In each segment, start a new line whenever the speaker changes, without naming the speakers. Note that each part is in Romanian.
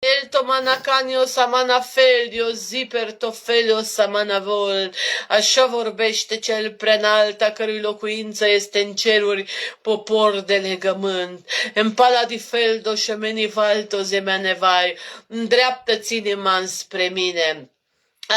Elto manacanio samana felio, ziperto felio samana vol. Așa vorbește cel preanalt, a cărui locuință este în ceruri, popor de legământ. În pala di feldo șemeni valto zemanevai, îndreaptă-ți inima înspre mine.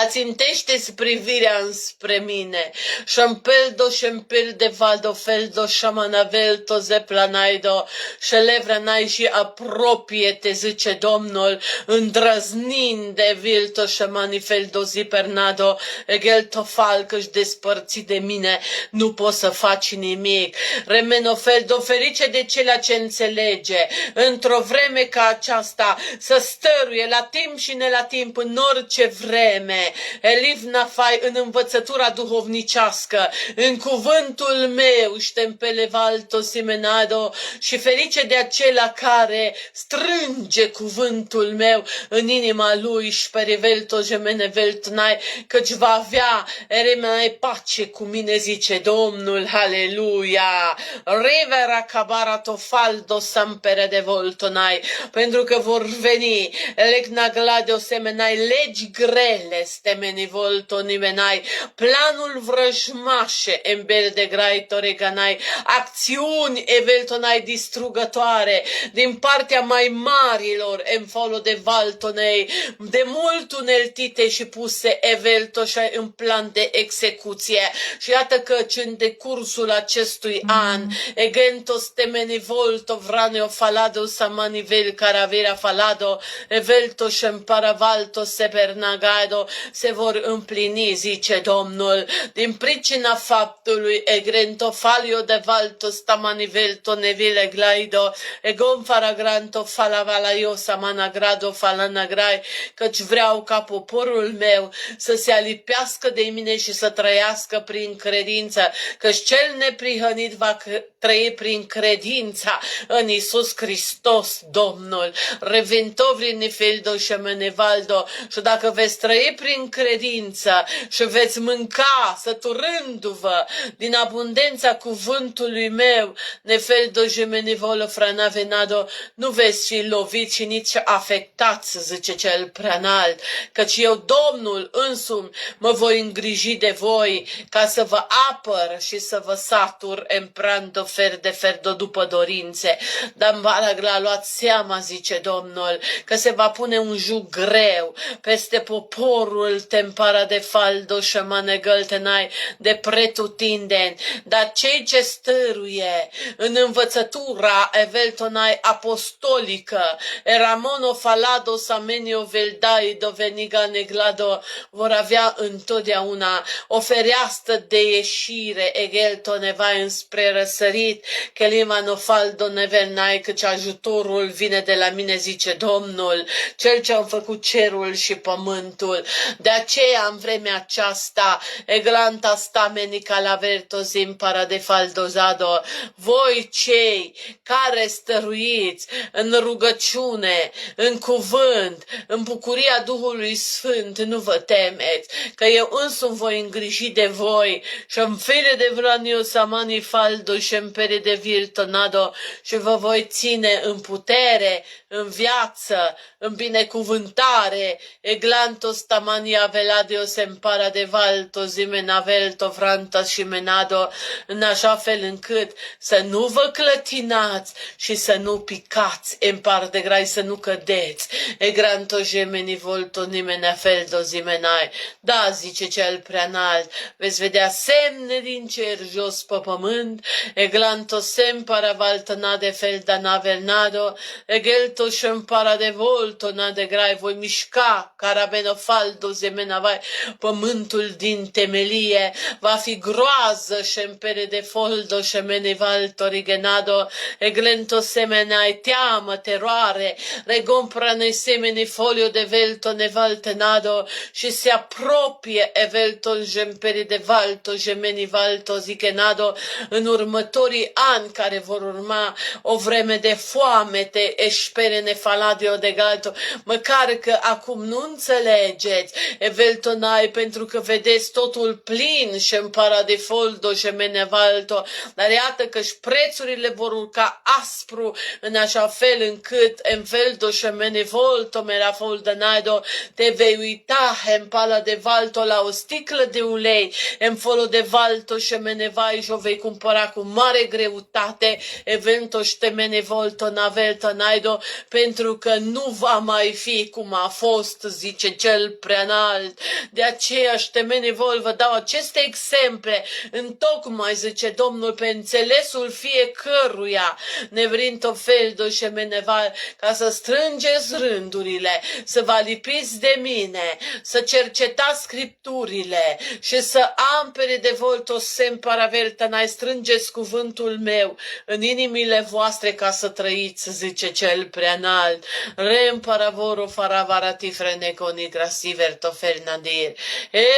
Ațintește-ți privirea înspre mine. Șampeldo, șempel de valdo, feldo, șamanavelto, zeplanaido, șelevranai și apropie-te, zice Domnul, îndrăznind de vilto, șamanifeldo, zipernado, egelto falcă-și despărți de mine, nu poți să faci nimic. Remenofeldo, ferice de celea ce înțelege, într-o vreme ca aceasta, să stăruie la timp și ne la timp, în orice vreme. Elivna fai în învățătura duhovnicească, în cuvântul meu, ștempelevalto simenado, și ferice de acela care strânge cuvântul meu în inima lui, șperivelto gemeneveltnai, căci va avea eremenai pace cu mine, zice Domnul, haleluia. Rivera cabarato faldo sampere de voltonai, pentru că vor veni lecna gladio semenai legi grele, stemeni volto nimenai, planul vrăjmașe embel de grai toreganai, acțiuni eveltonai distrugătoare din partea mai marilor în folo de valtonei, de mult uneltite și puse eveltoșai în plan de execuție. Și iată căci în decursul acestui an, egentos temeni volto vraneo falado samanivel caravera falado, evelto paravalto sepernagado, se vor împlini, zice Domnul, din pricina faptului egrentofalio de valto stamanivelto nevile glaido, egon faragranto falavalaio samanagrado falanagrai, căci vreau ca poporul meu să se alipească de mine și să trăiască prin credință, căci cel neprihănit va trăi prin credința în Iisus Hristos, Domnul. Reventovri nifeldo și menevaldo, și dacă veți trăi prin credință și veți mânca săturându-vă din abundența cuvântului meu, nefeldo și menevolo franavenado, nu veți fi loviți și nici afectați, zice cel preanalt, căci eu, Domnul însumi, mă voi îngriji de voi ca să vă apăr și să vă satur în prando fer de ferdo după dorințe. Dar la luați seama, zice Domnul, că se va pune un jug greu peste poporul tempara de faldo și manegăltenai de pretutindeni, dar cei ce stăruie în învățătura eveltonai apostolică, eramono falado samenio veldai doveniga neglado, vor avea întotdeauna o fereastră de ieșire, egeltonevai înspre răsărit, că limano faldo nevelnai, căci ajutorul vine de la mine, zice Domnul, cel ce am făcut cerul și pământul. De aceea, în vremea aceasta, eglanta stameni calaverto zimpara de faldozado, voi cei care stăruiți în rugăciune, în cuvânt, în bucuria Duhului Sfânt, nu vă temeți, că eu însumi voi îngriji de voi și în file de vranio samani faldo și în pere de virtonado și vă voi ține în putere, în viață, în binecuvântare, eglantos tamania veladio sempara de valto zimenavelto franta și menado, în așa fel încât să nu vă clătinați și să nu picați în par de grai, să nu cădeți. Egranto gemeni volto nimene feldo zimenai. Da, zice cel preanalt, veți vedea semne din cer jos pe pământ, eglanto sempara valto nade felda navelnado, egelto șempara de volto nade grai, voi mișca carabeno faldo zemenavai, pământul din temelie, va fi groază șempere de foldo șemene valto rigenado, eglento semenai, teamă, teroare, regomprane semene folio de velto nevaltenado și se apropie evelto jempere de valto gemeni valto zigenado în următorii ani care vor urma, o vreme de foamete, eșpere nefaladio de galto, măcar că acum nu înțelegeți, vedeți, eveltonai, pentru că vedeți totul plin și în paradefoldo și menevalto, dar iată că și prețurile vor urca aspru în așa fel încât enveldo și menevolto merafoldanaido te vei uita în pala de valto la o sticlă de ulei, în folo de valto și menevai și o vei cumpăra cu mare greutate, evento și te menevolto naveltonaido, pentru că nu va mai fi cum a fost, zice cel preanalt. De aceea, ștemenevol, vă dau aceste exemple, întocmai, zice Domnul, pe înțelesul fiecăruia, nevrinto feldo și meneval, ca să strângeți rândurile, să vă lipiți de mine, să cercetați scripturile și să ampere de volto semparaverta, n-ai strângeți cuvântul meu în inimile voastre ca să trăiți, zice cel preanalt. Remparavoro faravarati freneco nigrasiverto fernandir.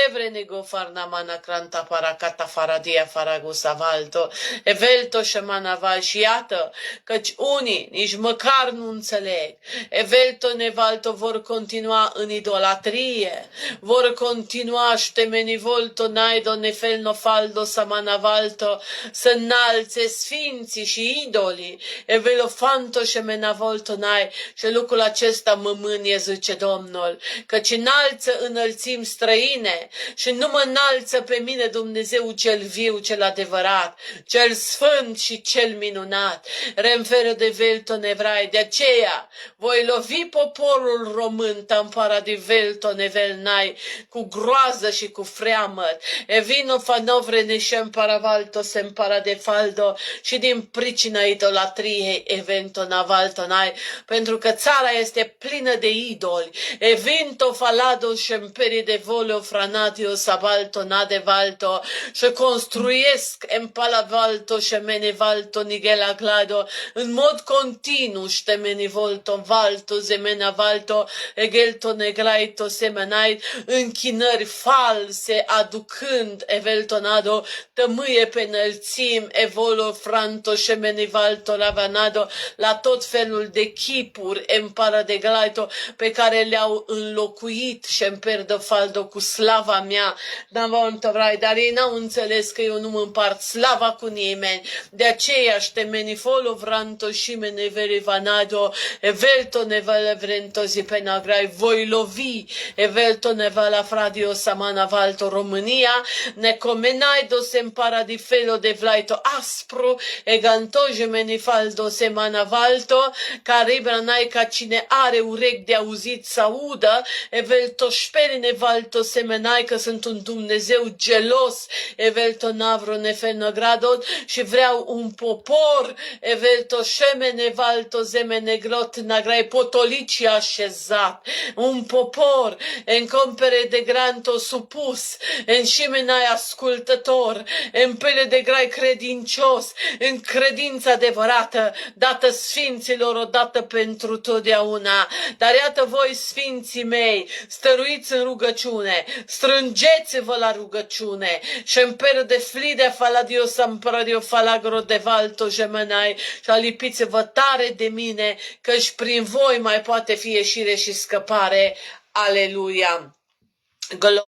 Evrenego farnamana cranta paracata faradia faragusavalto. Evelto șemanaval și iată căci unii nici măcar nu înțeleg. Evelto nevalto vor continua în idolatrie, vor continua ștemenivolto naido nefelno faldo samanavalto să înalțe sfinții și idolii. Evelofanto șemenavolto nai și lucrul acesta mă mânie, zice Domnul, căci înalță înălțimi străine și nu mă înalță pe mine Dumnezeu cel viu, cel adevărat, cel sfânt și cel minunat. Remferă de velton evrai, de aceea voi lovi poporul român, tampara de velton evelnai, cu groază și cu freamăt. Evino fanovre neșem paravalto sempara de faldo și din pricina idolatriei evento navaltonai, pentru că țara este plină de idoli. Evento falado șemperi de voleo franatio sabalto nade valto și construiesc în palavalto și menevalto nigela glado în mod continuu ștemenivolto valto zemena valto egelto neglaito semenai închinări false aducând eveltonado tămâie pe înălțim evolo franto și menivalto lavanado la tot felul de chipuri empara de glaito pe care le-au înlocuit și îmi perdă faldo cu slava mea, dar ei n-au înțeles că eu nu mă împart slava cu nimeni, de aceea ștemenifolo vranto și meneveri vanado, evelto nevele vrento zipenagrai, voi lovi, evelto nevala fradio samana valto România, ne comenai do sempara di felo de vlaito aspru, egantoje menifaldo semana valto, care branai ca cine are urechi de auzit să audă, evelto șperine valto semenai că sunt un Dumnezeu gelos, evelto navro nefenogradot și vreau un popor, evelto șemene valto zemene grot nagrai potolici așezat, un popor în compere de granto supus, în șimenai ascultător, în pele de grai credincios, în credință adevărată, dată sfinților odată pentru totdeauna. Dar iată voi, sfinții mei, stăruiți în rugăciune, strângeți-vă la rugăciune și în peră de flidea faladio samparadio falagro de valto gemenai și alipiți-vă tare de mine, căci prin voi mai poate fi ieșire și scăpare. Aleluia!